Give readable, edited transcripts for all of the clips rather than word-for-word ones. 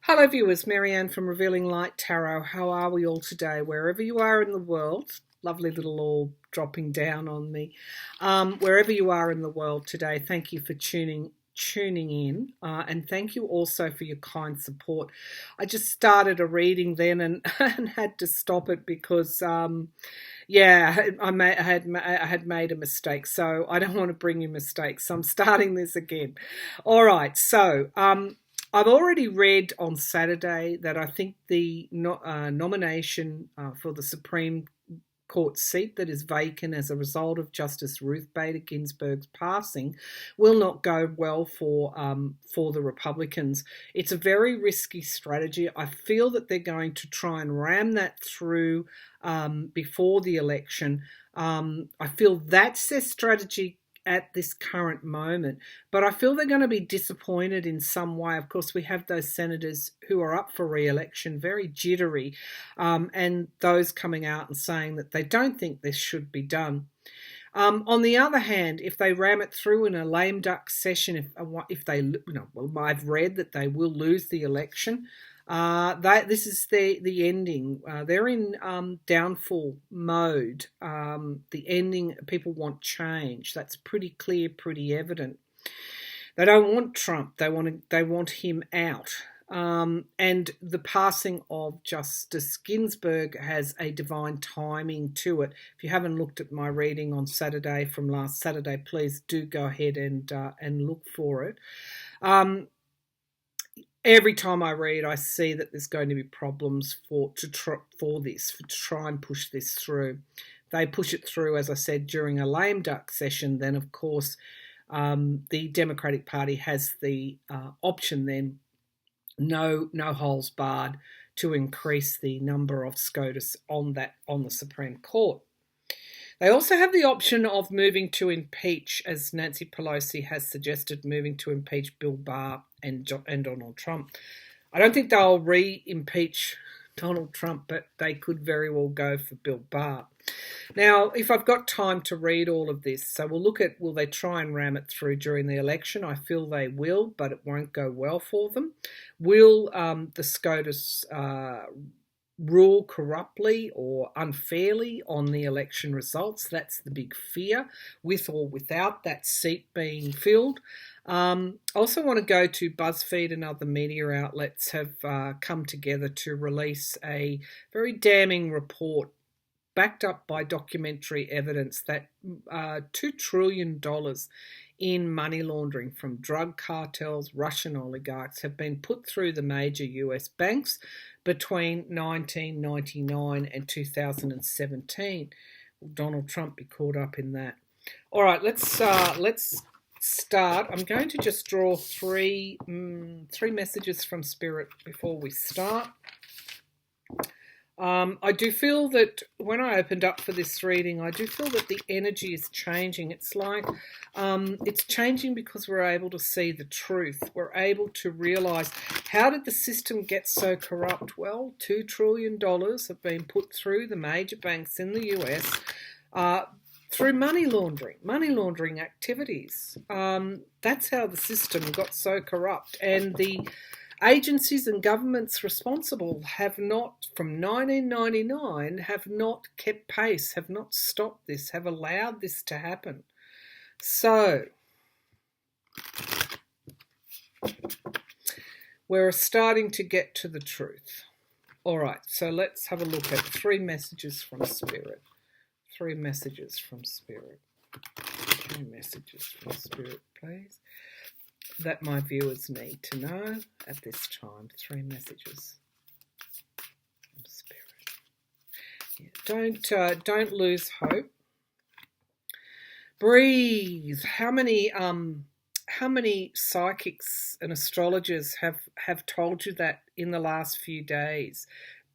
Hello viewers, Marianne from Revealing Light Tarot. How are we all today? Wherever you are in the world, lovely little all dropping down on me. Wherever you are in the world today, thank you for tuning in, and thank you also for your kind support. I just started a reading then and had to stop it because I had made a mistake, so I don't want to bring you mistakes, so I'm starting this again. All right, so I've already read on Saturday that I think the nomination for the Supreme Court seat that is vacant as a result of Justice Ruth Bader Ginsburg's passing will not go well for the Republicans. It's a very risky strategy. I feel that they're going to try and ram that through before the election. I feel that's their strategy at this current moment, but I feel they're going to be disappointed in some way. Of course, we have those senators who are up for re-election, very jittery, and those coming out and saying that they don't think this should be done. On the other hand, if they ram it through in a lame duck session, if they, I've read that they will lose the election. This is the ending. They're in downfall mode. The ending, people want change. That's pretty clear, pretty evident. They don't want Trump. They want him out. And the passing of Justice Ginsburg has a divine timing to it. If you haven't looked at my reading on Saturday from last Saturday, please do go ahead and look for it. Every time I read, I see that there's going to be problems to try and push this through. They push it through, as I said, during a lame duck session. Then, of course, the Democratic Party has the option then, no holes barred, to increase the number of SCOTUS on the Supreme Court. They also have the option of moving to impeach, as Nancy Pelosi has suggested, moving to impeach Bill Barr and Donald Trump. I don't think they'll re-impeach Donald Trump, but they could very well go for Bill Barr. Now, if I've got time to read all of this, so we'll look at, will they try and ram it through during the election? I feel they will, but it won't go well for them. Will the SCOTUS rule corruptly or unfairly on the election results? That's the big fear, with or without that seat being filled. I also want to go to BuzzFeed and other media outlets have come together to release a very damning report backed up by documentary evidence that $2 trillion in money laundering from drug cartels, Russian oligarchs have been put through the major US banks between 1999 and 2017. Will Donald Trump be caught up in that? All right, let's start. I'm going to just draw three messages from Spirit before we start. I do feel that when I opened up for this reading, I do feel that the energy is changing. It's like it's changing because we're able to see the truth. We're able to realise, how did the system get so corrupt? Well, $2 trillion have been put through the major banks in the US through money laundering activities. That's how the system got so corrupt. And the agencies and governments responsible have not, from 1999, have not kept pace, have not stopped this, have allowed this to happen. So, we're starting to get to the truth. All right, so let's have a look at three messages from Spirit. Three messages from Spirit. Three messages from Spirit, please, that my viewers need to know at this time. Three messages from Spirit. Yeah, don't lose hope. Breathe. How many psychics and astrologers have told you that in the last few days?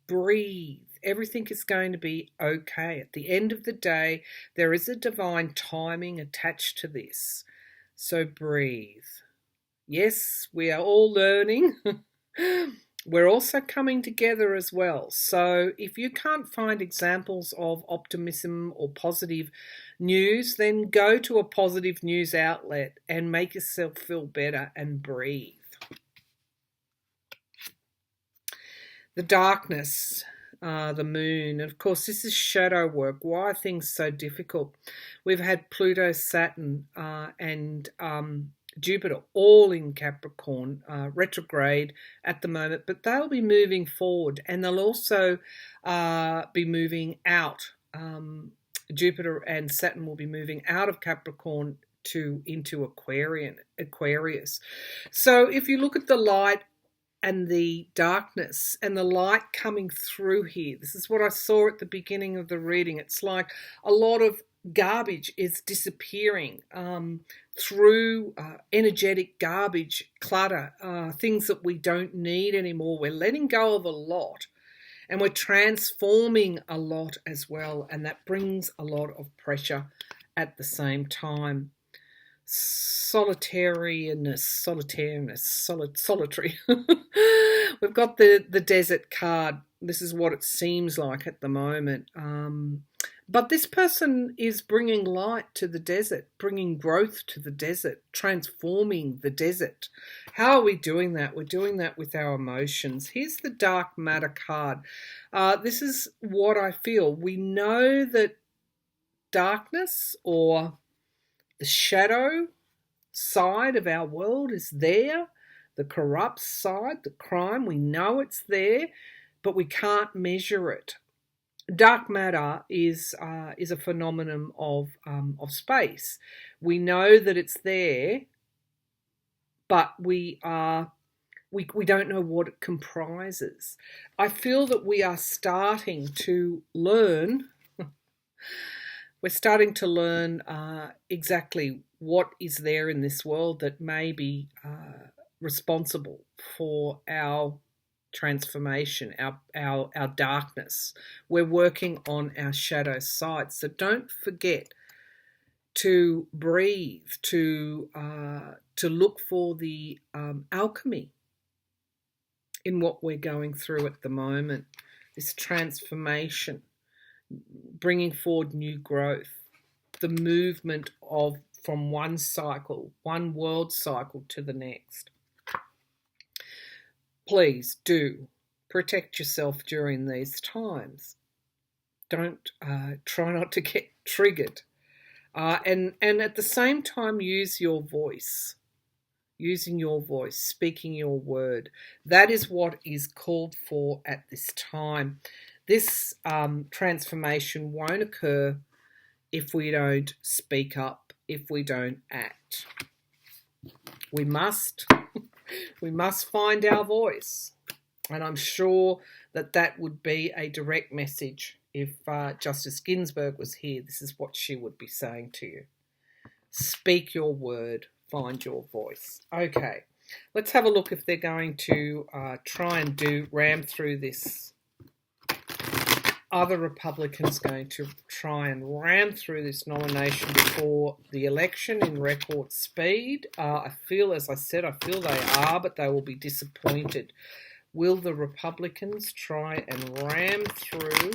Breathe. Everything is going to be okay. At the end of the day, there is a divine timing attached to this. So breathe. Yes, we are all learning. We're also coming together as well. So if you can't find examples of optimism or positive news, then go to a positive news outlet and make yourself feel better and breathe. The darkness, the moon. Of course, this is shadow work. Why are things so difficult? We've had Pluto, Saturn, and Jupiter all in Capricorn, retrograde at the moment, but they'll be moving forward, and they'll also be moving out. Jupiter and Saturn will be moving out of Capricorn into Aquarius. So if you look at the light and the darkness and the light coming through here, this is what I saw at the beginning of the reading. It's like a lot of garbage is disappearing through energetic garbage, clutter, things that we don't need anymore. We're letting go of a lot, and we're transforming a lot as well, and that brings a lot of pressure at the same time. Solitary. We've got the desert card. This is what it seems like at the moment. But this person is bringing light to the desert, bringing growth to the desert, transforming the desert. How are we doing that? We're doing that with our emotions. Here's the dark matter card. This is what I feel. We know that darkness, or the shadow side of our world, is there. The corrupt side, the crime, we know it's there, but we can't measure it. Dark matter is a phenomenon of space. We know that it's there, but we don't know what it comprises. I feel that we are starting to learn. We're starting to learn exactly what is there in this world that may be responsible for our transformation, our darkness. We're working on our shadow side. So don't forget to breathe, to look for the alchemy in what we're going through at the moment. This transformation, bringing forward new growth, the movement from one cycle, one world cycle to the next. Please do protect yourself during these times. Don't try not to get triggered, and at the same time use your voice. Using your voice, speaking your word. That is what is called for at this time. This transformation won't occur if we don't speak up, if we don't act. We must find our voice. And I'm sure that would be a direct message if Justice Ginsburg was here. This is what she would be saying to you. Speak your word, find your voice. Okay, let's have a look if they're going to try and ram through this. Are the Republicans going to try and ram through this nomination before the election in record speed? I feel, as I said, they are, but they will be disappointed. Will the Republicans try and ram through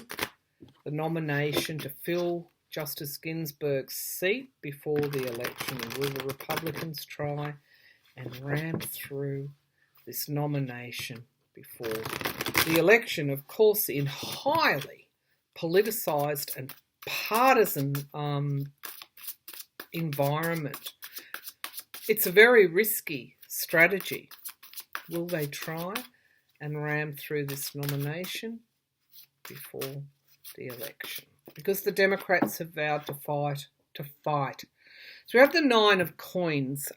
the nomination to fill Justice Ginsburg's seat before the election? And will the Republicans try and ram through this nomination before the election? Of course, in highly politicised and partisan environment. It's a very risky strategy. Will they try and ram through this nomination before the election? Because the Democrats have vowed to fight. So we have the Nine of Coins.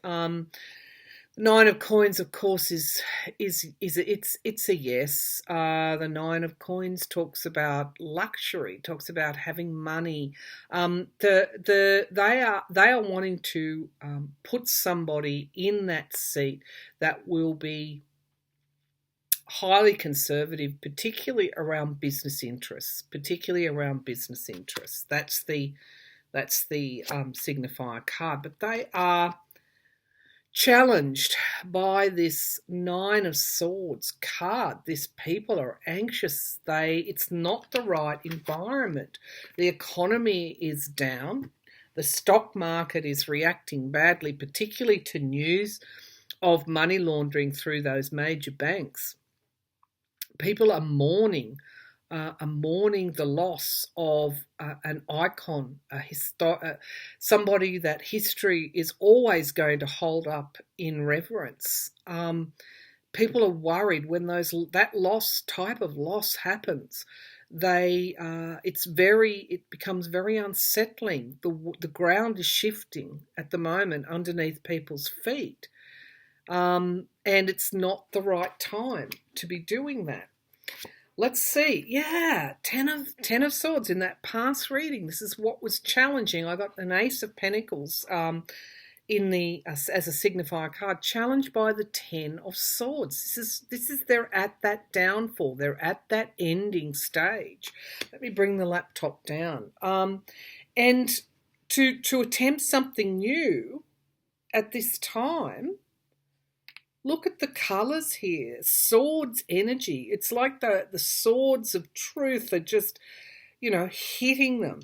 Nine of Coins, of course, is a yes. The Nine of Coins talks about luxury, talks about having money. They are wanting to put somebody in that seat that will be highly conservative, particularly around business interests. That's the signifier card. But they are challenged by this Nine of Swords card. These people are anxious. It's not the right environment. The economy is down. The stock market is reacting badly, particularly to news of money laundering through those major banks. people are mourning the loss of an icon, somebody that history is always going to hold up in reverence. People are worried when that type of loss happens. It becomes very unsettling. The ground is shifting at the moment underneath people's feet, and it's not the right time to be doing that. Let's see. Yeah, ten of Swords in that past reading. This is what was challenging. I got an Ace of Pentacles as a signifier card, challenged by the 10 of Swords. This is they're at that downfall. They're at that ending stage. Let me bring the laptop down. And to attempt something new at this time. Look at the colours here. Swords energy. It's like the swords of truth are just, hitting them.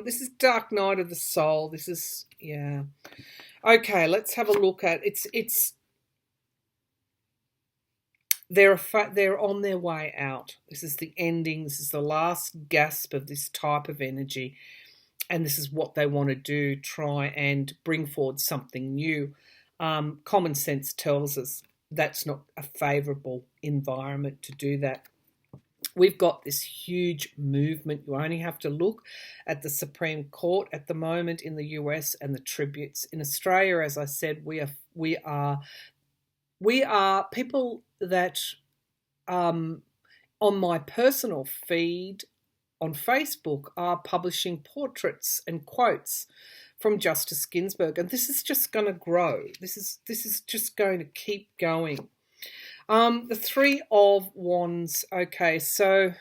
This is Dark Night of the Soul. This is, yeah. Okay, let's have a look at they're on their way out. This is the ending. This is the last gasp of this type of energy. And this is what they want to do, try and bring forward something new. Common sense tells us that's not a favourable environment to do that. We've got this huge movement. You only have to look at the Supreme Court at the moment in the US and the tributes. In Australia, as I said, we are people that on my personal feed on Facebook are publishing portraits and quotes from Justice Ginsburg, and this is just going to grow. This is just going to keep going. The Three of Wands. Okay, so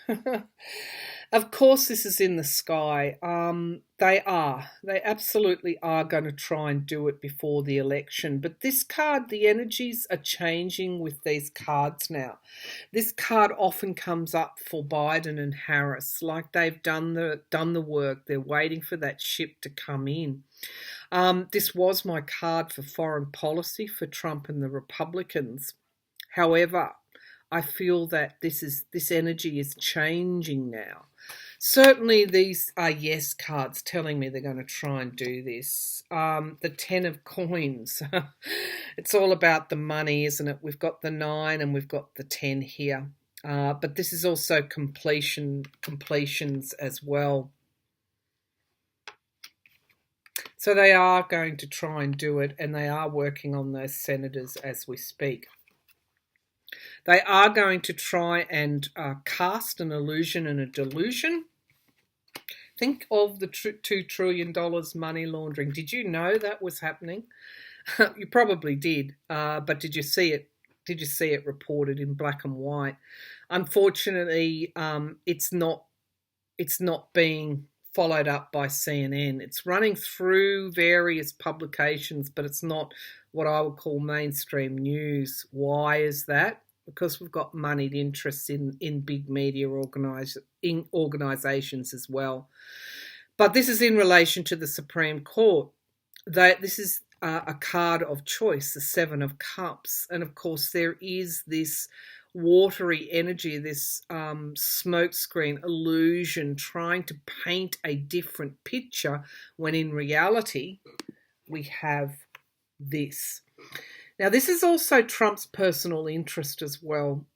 of course this is in the sky. They absolutely are going to try and do it before the election. But this card, the energies are changing with these cards now. This card often comes up for Biden and Harris, like they've done the work. They're waiting for that ship to come in. This was my card for foreign policy for Trump and the Republicans. However, I feel that this energy is changing now. Certainly these are yes cards telling me they're going to try and do this. The 10 of Coins. It's all about the money, isn't it? We've got the 9 and we've got the 10 here. But this is also completions as well. So they are going to try and do it, and they are working on those senators as we speak. They are going to try and cast an illusion and a delusion. Think of the $2 trillion money laundering. Did you know that was happening? You probably did, but did you see it? Did you see it reported in black and white? Unfortunately, it's not being followed up by CNN. It's running through various publications, but it's not what I would call mainstream news. Why is that? Because we've got moneyed interests in big media organisations as well. But this is in relation to the Supreme Court. This is a card of choice, the 7 of Cups. And of course there is this watery energy, this smokescreen illusion trying to paint a different picture when in reality we have this. Now, this is also Trump's personal interest as well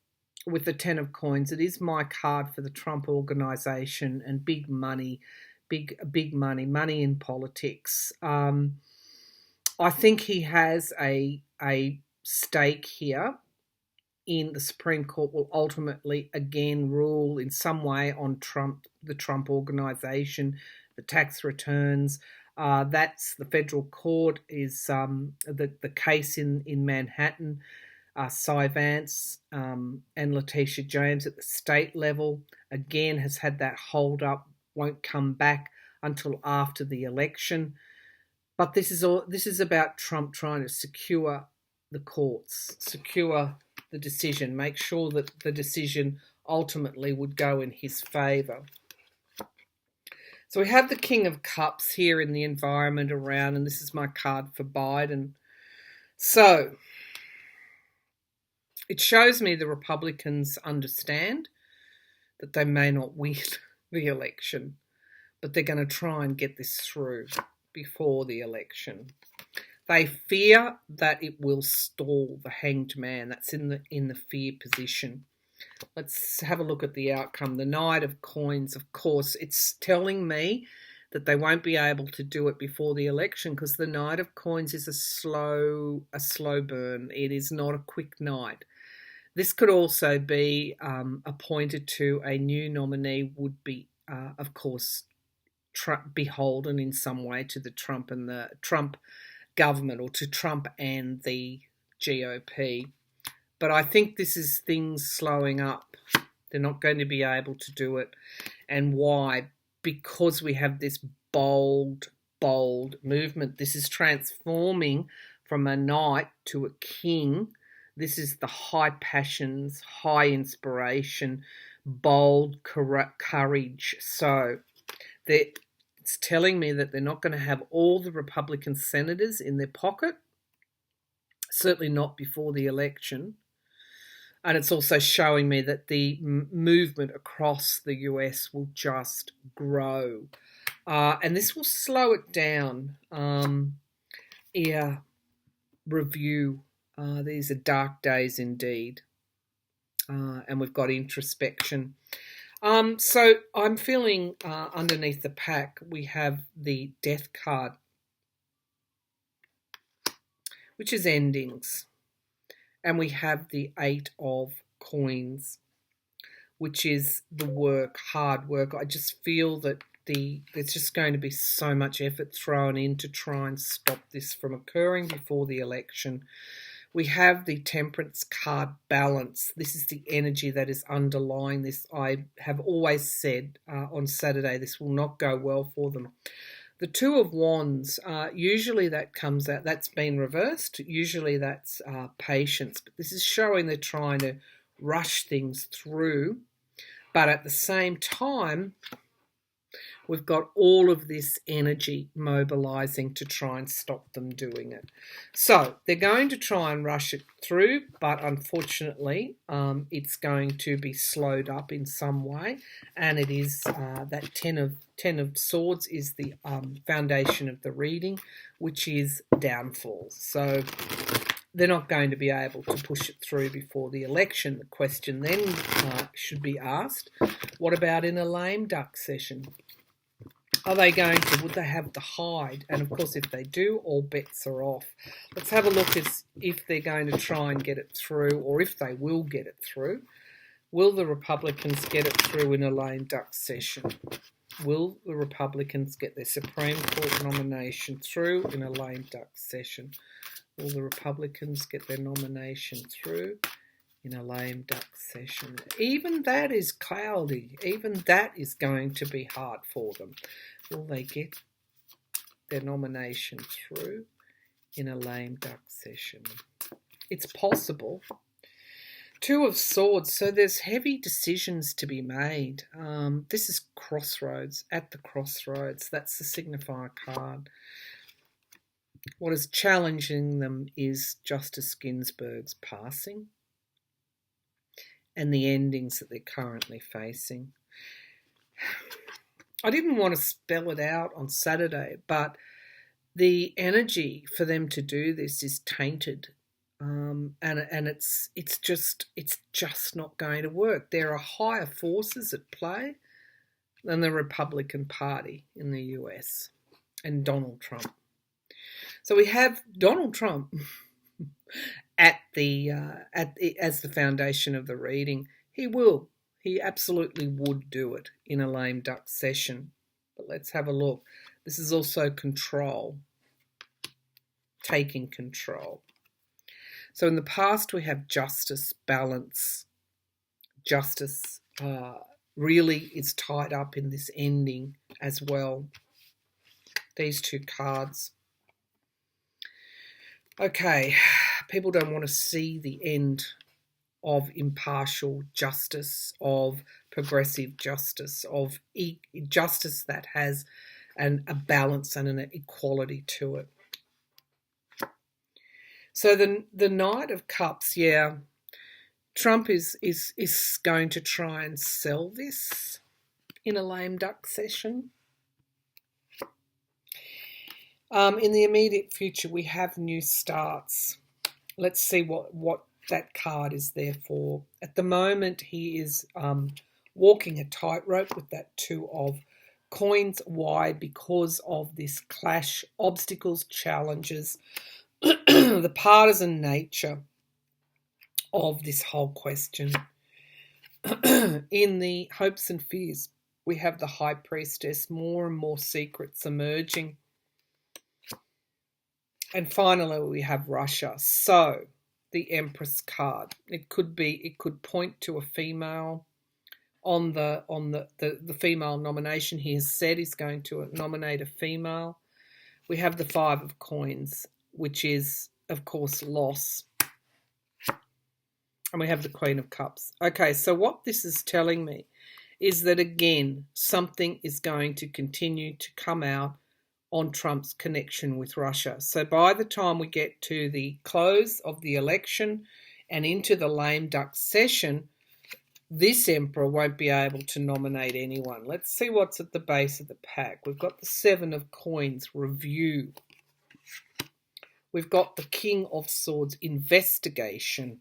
with the 10 of Coins. It is my card for the Trump organization and big money in politics. I think he has a stake here in the Supreme Court will ultimately again rule in some way on the Trump organization, the tax returns. That's the federal court is the case in Manhattan. Cy Vance and Letitia James at the state level again has had that hold up, won't come back until after the election. But this is about Trump trying to secure the courts, secure the decision, make sure that the decision ultimately would go in his favour. So we have the King of Cups here in the environment around, and this is my card for Biden. So It shows me the Republicans understand that they may not win the election, but they're going to try and get this through before the election. They fear that it will stall the hanged man. That's in the fear position. Let's have a look at the outcome. The Knight of Coins, of course, it's telling me that they won't be able to do it before the election because the Knight of Coins is a slow burn. It is not a quick night. This could also be appointed to a new nominee would be, of course, beholden in some way to the Trump government or to Trump and the GOP. But I think this is things slowing up. They're not going to be able to do it. And why? Because we have this bold movement. This is transforming from a knight to a king. This is the high passions, high inspiration, bold courage. So it's telling me that they're not going to have all the Republican senators in their pocket, certainly not before the election. And it's also showing me that the movement across the US will just grow. And this will slow it down. Review. These are dark days indeed. And we've got introspection. So I'm feeling underneath the pack, we have the Death card, which is endings. And we have the Eight of Coins, which is the work, hard work. I just feel that there's just going to be so much effort thrown in to try and stop this from occurring before the election. We have the Temperance card, balance. This is the energy that is underlying this. I have always said on Saturday this will not go well for them. The Two of Wands, usually that comes out, that's been reversed. Usually that's patience. But this is showing they're trying to rush things through. But at the same time, we've got all of this energy mobilising to try and stop them doing it. So they're going to try and rush it through, but unfortunately it's going to be slowed up in some way. And it is that Ten of Swords is the foundation of the reading, which is downfall. So they're not going to be able to push it through before the election. The question then should be asked, what about in a lame duck session? Are they going to, would they have the hide? And of course, if they do, all bets are off. Let's have a look at if they're going to try and get it through, or if they will get it through. Will the Republicans get it through in a lame duck session? Will the Republicans get their Supreme Court nomination through in a lame duck session? Will the Republicans get their nomination through in a lame duck session? Even that is cloudy. Even that is going to be hard for them. Will they get their nomination through in a lame duck session? It's possible. Two of Swords, so there's heavy decisions to be made. This is crossroads, at the crossroads. That's the signifier card. What is challenging them is Justice Ginsburg's passing and the endings that they're currently facing. I didn't want to spell it out on Saturday, but the energy for them to do this is tainted. And it's just not going to work. There are higher forces at play than the Republican Party in the US and Donald Trump. So we have Donald Trump as the foundation of the reading. He absolutely would do it in a lame duck session. But let's have a look. This is also control, taking control. So in the past we have justice, balance. Justice really is tied up in this ending as well. These two cards. Okay, people don't want to see the end of impartial justice, of progressive justice, of justice that has a balance and an equality to it. So the Knight of Cups, yeah, Trump is going to try and sell this in a lame duck session. In the immediate future, we have new starts. Let's see what that card is there for. At the moment, he is walking a tightrope with that 2 of coins. Why? Because of this clash, obstacles, challenges, the partisan nature of this whole question. In the hopes and fears, we have the High Priestess, more and more secrets emerging. And finally, we have Russia. So, the Empress card. It could point to a female. On the female nomination, he has said he's going to nominate a female. We have the 5 of coins, which is, of course, loss. And we have the Queen of Cups. Okay, so what this is telling me is that, again, something is going to continue to come out on Trump's connection with Russia. So by the time we get to the close of the election and into the lame duck session, this emperor won't be able to nominate anyone. Let's see what's at the base of the pack. We've got the 7 of coins, review. We've got the King of Swords, investigation.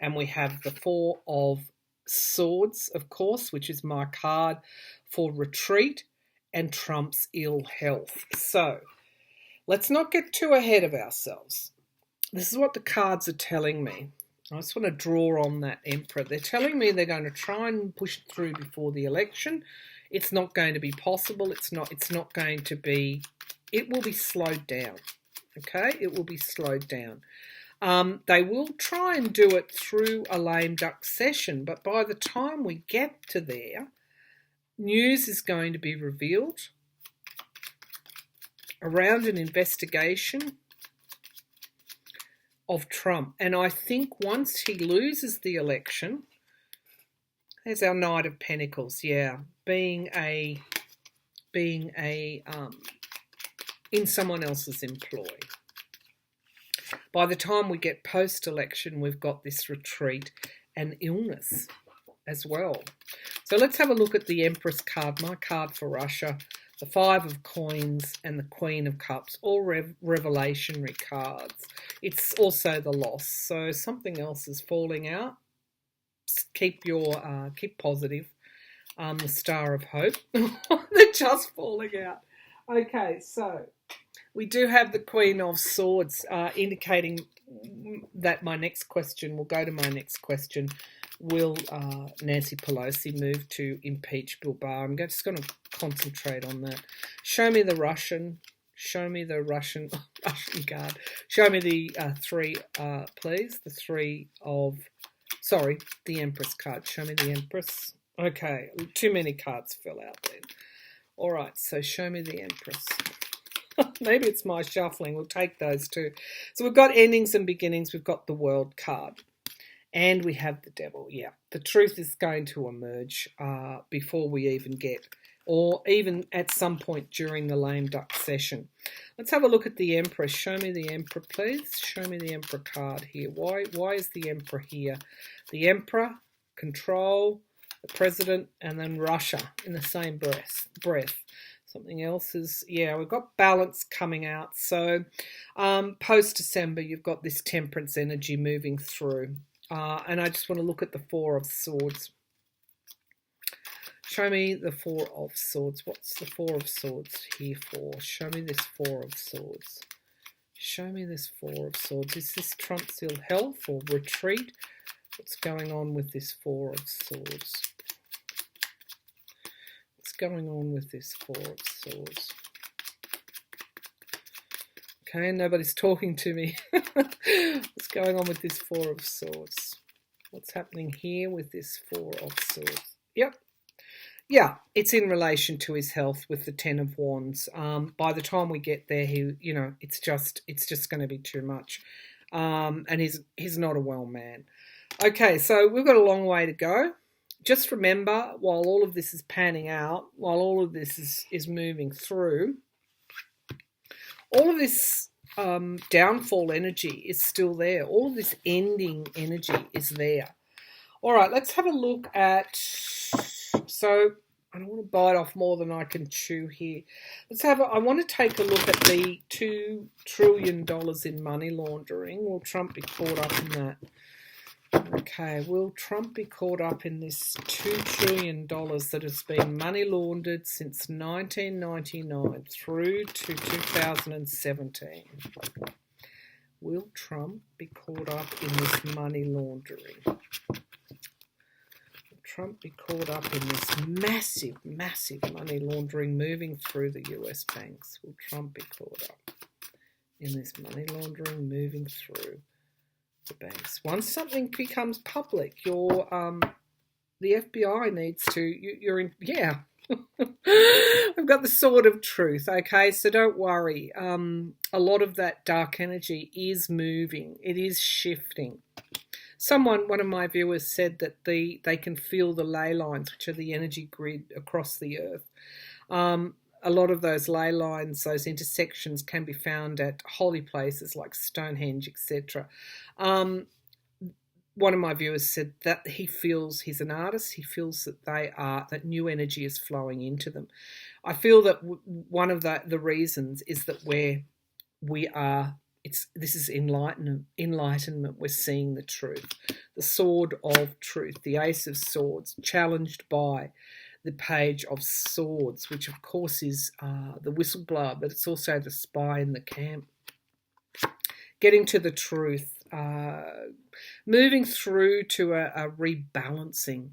And we have the 4 of Swords, of course, which is my card for retreat, and Trump's ill health. So let's not get too ahead of ourselves. This is what the cards are telling me. I just want to draw on that emperor. They're telling me they're going to try and push it through before the election. It's not going to be possible. It's not going to be. It will be slowed down. Okay, it will be slowed down. They will try and do it through a lame duck session, but by the time we get to there, news is going to be revealed around an investigation of Trump. And I think once he loses the election, there's our Knight of Pentacles, being in someone else's employ. By the time we get post-election, we've got this retreat and illness as well. So let's have a look at the Empress card, my card for Russia, the 5 of coins and the Queen of Cups, all revelationary cards. It's also the loss. So something else is falling out. Keep positive. The Star of Hope. They're just falling out. Okay, so we do have the Queen of Swords, indicating that my next question, will go to my next question. Will Nancy Pelosi move to impeach Bill Barr? I'm just going to concentrate on that. Show me the Russian. Show me the Russian card. Show me the 3, please. The 3 of... Sorry, the Empress card. Show me the Empress. Okay, too many cards fell out then. All right, so show me the Empress. Maybe it's my shuffling. We'll take those two. So we've got endings and beginnings. We've got the World card. And we have the Devil. Yeah, the truth is going to emerge before we even get, or even at some point during the lame duck session. Let's have a look at the Empress. Show me the Emperor, please. Show me the Emperor card here. Why is the Emperor here? The Emperor, control, the President, and then Russia in the same breath. Something else is, we've got balance coming out. So post-December, you've got this temperance energy moving through. And I just want to look at the 4 of Swords. Show me the 4 of Swords. What's the 4 of Swords here for? Show me this 4 of Swords. Show me this 4 of Swords. Is this Trump's ill health or retreat? What's going on with this 4 of Swords? What's going on with this 4 of Swords? Okay, nobody's talking to me. What's going on with this 4 of Swords? What's happening here with this 4 of Swords? Yep. Yeah, it's in relation to his health with the 10 of Wands. By the time we get there, it's just going to be too much. And he's not a well man. Okay, so we've got a long way to go. Just remember, while all of this is panning out, while all of this is moving through, all of this downfall energy is still there. All of this ending energy is there. All right, let's have a look at, so I don't want to bite off more than I can chew here. I want to take a look at the $2 trillion in money laundering. Will Trump be caught up in that? Okay, will Trump be caught up in this $2 trillion that has been money laundered since 1999 through to 2017? Will Trump be caught up in this money laundering? Will Trump be caught up in this massive, massive money laundering moving through the US banks? Will Trump be caught up in this money laundering moving through the banks? Once something becomes public, the FBI needs to, you're in, yeah. I've got the sword of truth, okay, so don't worry. A lot of that dark energy is moving, it is shifting. One of my viewers said that they can feel the ley lines, which are the energy grid across the earth. A lot of those ley lines, those intersections, can be found at holy places like Stonehenge, etc. One of my viewers said that he's an artist, he feels that that new energy is flowing into them. I feel that one of the reasons is that this is enlightenment. We're seeing the truth, the sword of truth, the Ace of Swords, challenged by the Page of Swords, which of course is the whistleblower, but it's also the spy in the camp. Getting to the truth, moving through to a rebalancing,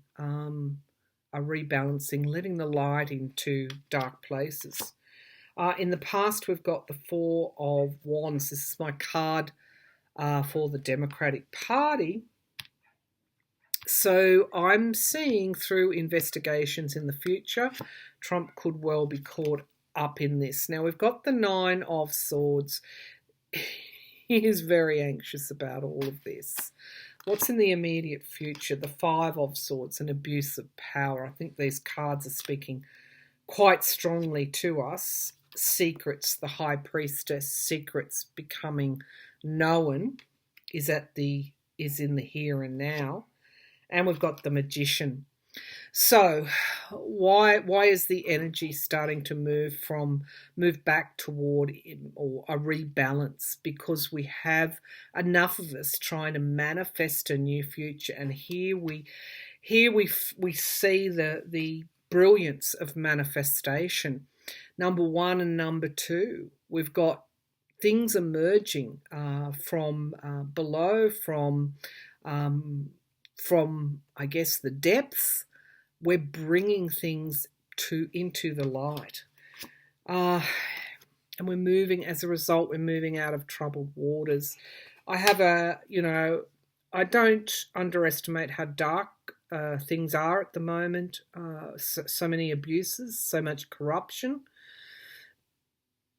letting the light into dark places. In the past, we've got the Four of Wands. This is my card for the Democratic Party. So I'm seeing through investigations in the future, Trump could well be caught up in this. Now, we've got the Nine of Swords. He is very anxious about all of this. What's in the immediate future? The Five of Swords, an abuse of power. I think these cards are speaking quite strongly to us. Secrets, the High Priestess, secrets becoming known is in the here and now. And we've got the Magician. So why is the energy starting to move back toward or a rebalance? Because we have enough of us trying to manifest a new future, and here we see the brilliance of manifestation. Number one and number two, we've got things emerging from below, from I guess the depths. We're bringing things into the light, and as a result, we're moving out of troubled waters. I don't underestimate how dark things are at the moment. So many abuses, so much corruption.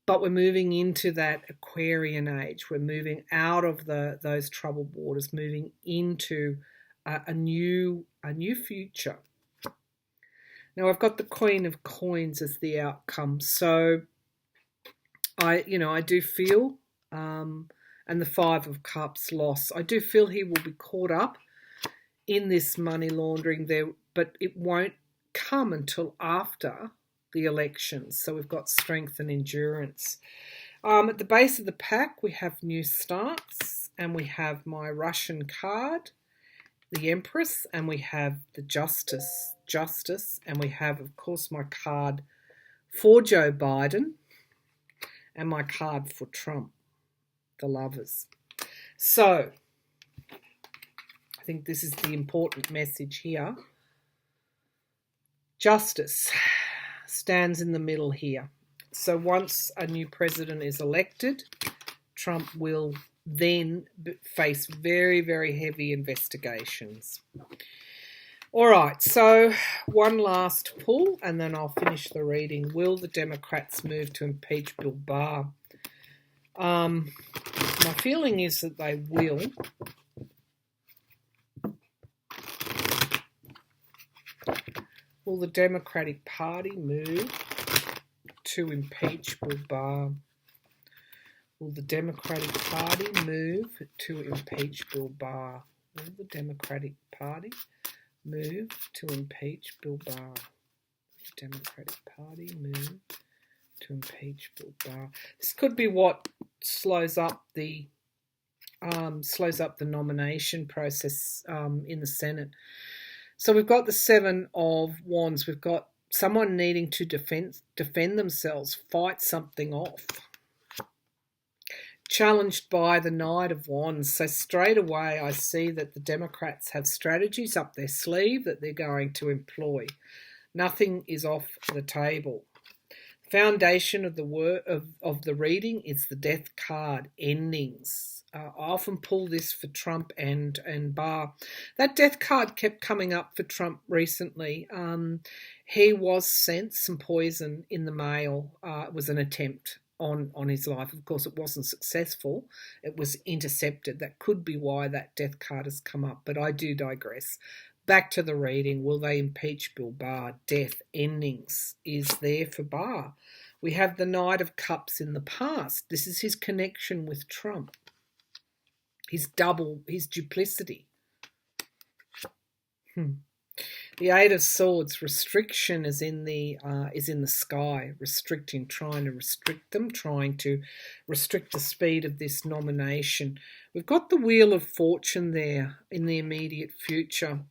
But we're moving into that Aquarian age. We're moving out of those troubled waters, moving into a new future. Now, I've got the Queen of Coins as the outcome. So I do feel, and the Five of Cups loss, I do feel he will be caught up in this money laundering there, but it won't come until after the elections. So we've got strength and endurance. At the base of the pack, we have New Starts, and we have my Russian card, the Empress, and we have the Justice, and we have, of course, my card for Joe Biden and my card for Trump, the Lovers. So I think this is the important message here. Justice stands in the middle here. So once a new president is elected, Trump will then face very, very heavy investigations. All right, so one last pull and then I'll finish the reading. Will the Democrats move to impeach Bill Barr? My feeling is that they will. Will the Democratic Party move to impeach Bill Barr? Will the Democratic Party move to impeach Bill Barr? Will the Democratic Party Move to impeach Bill Barr. Democratic Party move to impeach Bill Barr. This could be what slows up the nomination process in the Senate. So we've got the Seven of Wands. We've got someone needing to defend themselves, fight something off. Challenged by the Knight of Wands. So straight away I see that the Democrats have strategies up their sleeve that they're going to employ. Nothing is off the table. Foundation of the reading is the Death card, endings. I often pull this for Trump and Barr. That Death card kept coming up for Trump recently. He was sent some poison in the mail. It was an attempt on his life. Of course, it wasn't successful. It was intercepted. That could be why that Death card has come up, but I do digress. Back to the reading. Will they impeach Bill Barr? Death, endings is there for Barr. We have the Knight of Cups in the past. This is his connection with Trump. His duplicity. The Eight of Swords, restriction is in the sky, trying to restrict them, trying to restrict the speed of this nomination. We've got the Wheel of Fortune there in the immediate future.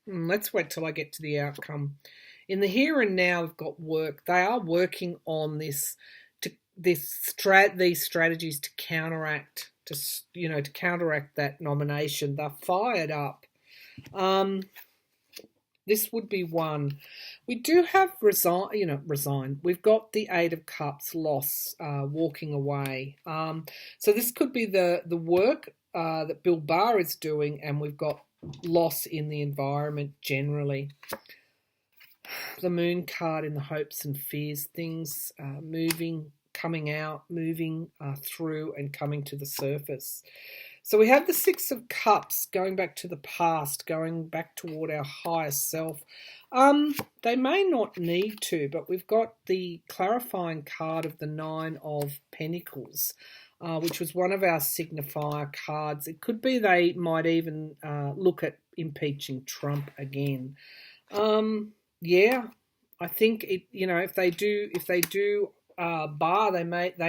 Let's wait till I get to the outcome. In the here and now, we've got work. They are working on these strategies to counteract that nomination. They're fired up. This would be one. We do have resign. We've got the Eight of Cups, loss, walking away. So this could be the work that Bill Barr is doing, and we've got loss in the environment generally. The Moon card in the hopes and fears, things moving, coming out, moving through and coming to the surface. So we have the Six of Cups, going back to the past, going back toward our higher self. They may not need to, but we've got the clarifying card of the Nine of Pentacles, which was one of our signifier cards. It could be they might even look at impeaching Trump again. Yeah, I think if they do Barr, they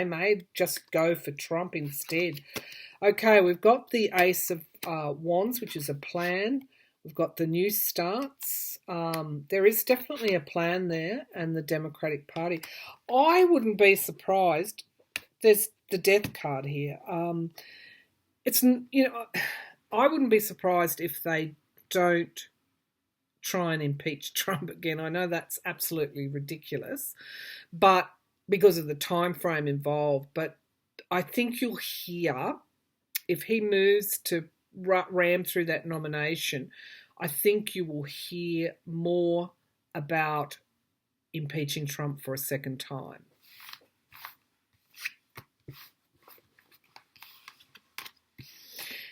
may just go for Trump instead. Okay, we've got the Ace of Wands, which is a plan. We've got the new starts. There is definitely a plan there, and the Democratic Party. I wouldn't be surprised. There's the Death card here. I wouldn't be surprised if they don't try and impeach Trump again. I know that's absolutely ridiculous, but because of the time frame involved. But I think you'll hear, if he moves to ram through that nomination, I think you will hear more about impeaching Trump for a second time.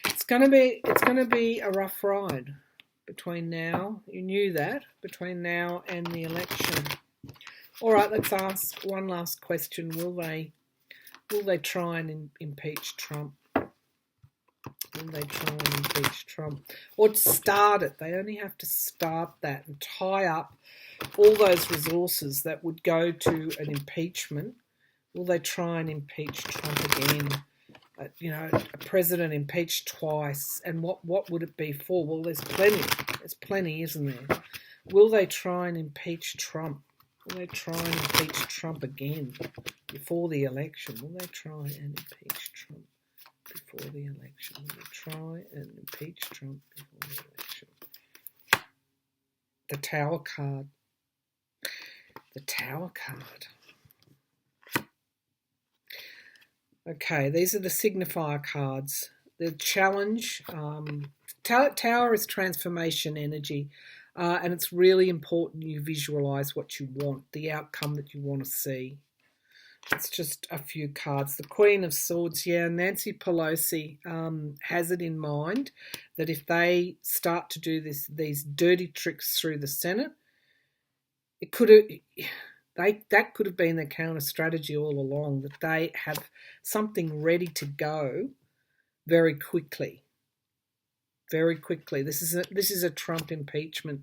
It's going to be a rough ride between now. You knew that, between now and the election. All right, let's ask one last question. Will they try and impeach Trump? Will they try and impeach Trump? Or start it. They only have to start that and tie up all those resources that would go to an impeachment. Will they try and impeach Trump again? A president impeached twice. And what would it be for? Well, there's plenty. There's plenty, isn't there? Will they try and impeach Trump? Will they try and impeach Trump again before the election? Will they try and impeach Trump before the election? Will they try and impeach Trump before the election? The Tower card. The Tower card. Okay, these are the signifier cards. The challenge. Tower is transformation energy. And it's really important you visualise what you want, the outcome that you want to see. It's just a few cards. The Queen of Swords, yeah, Nancy Pelosi has it in mind that if they start to do these dirty tricks through the Senate, that could have been their counter strategy all along, that they have something ready to go very quickly. very quickly. This is a Trump impeachment.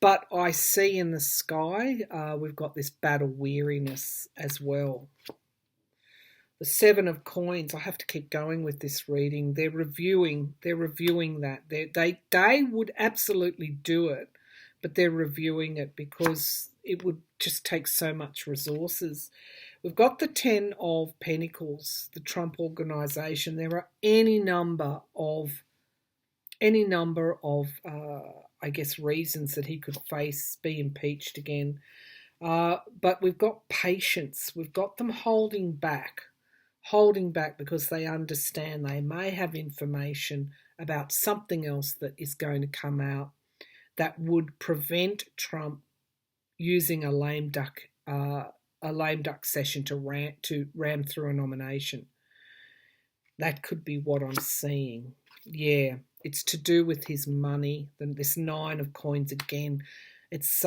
But I see in the sky, we've got this battle weariness as well. The Seven of Coins, I have to keep going with this reading. They're reviewing that. They would absolutely do it, but they're reviewing it because it would just take so much resources. We've got the 10 of Pentacles, the Trump organization. There are any number of I guess, reasons that he could be impeached again. But we've got patience. We've got them holding back because they understand they may have information about something else that is going to come out that would prevent Trump using a lame duck session to ram through a nomination. That could be what I'm seeing. Yeah, it's to do with his money. This 9 of Coins again. It's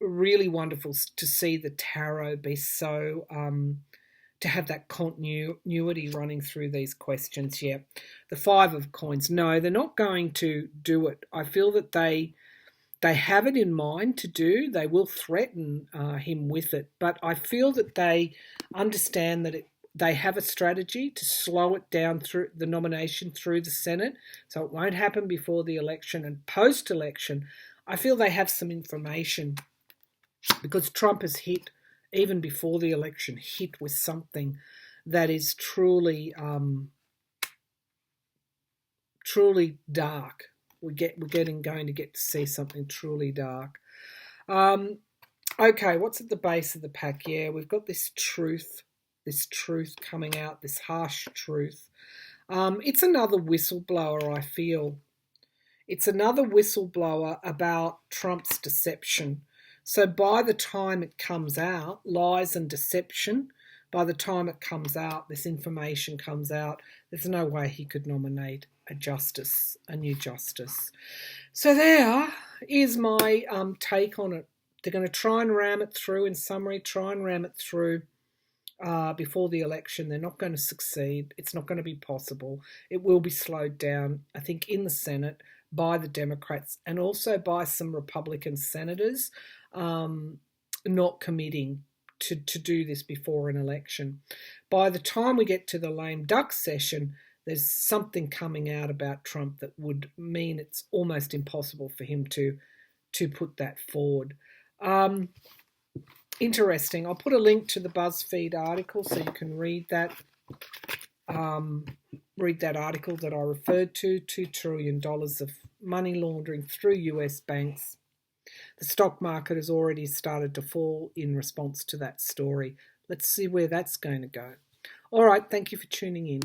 really wonderful to see the tarot be so to have that continuity running through these questions. Yeah, the 5 of Coins. No, they're not going to do it. I feel that they have it in mind to do. They will threaten him with it, but I feel that they understand that they have a strategy to slow it down through the nomination through the Senate, so it won't happen before the election. And post-election, I feel they have some information because Trump has hit, even before the election, hit with something that is truly dark. We're going to get to see something truly dark. Okay, what's at the base of the pack? Yeah, we've got this truth coming out, this harsh truth. It's another whistleblower, I feel. It's another whistleblower about Trump's deception. So by the time it comes out, lies and deception, by the time it comes out, this information comes out, there's no way he could nominate a new justice. So there is my take on it. They're going to try and ram it through, in summary, before the election. They're not going to succeed. It's not going to be possible. It will be slowed down, I think, in the Senate by the Democrats and also by some Republican senators not committing to do this before an election. By the time we get to the lame duck session, there's something coming out about Trump that would mean it's almost impossible for him to put that forward. Interesting. I'll put a link to the BuzzFeed article so you can read that. Read that article that I referred to, $2 trillion of money laundering through US banks. The stock market has already started to fall in response to that story. Let's see where that's going to go. All right, thank you for tuning in.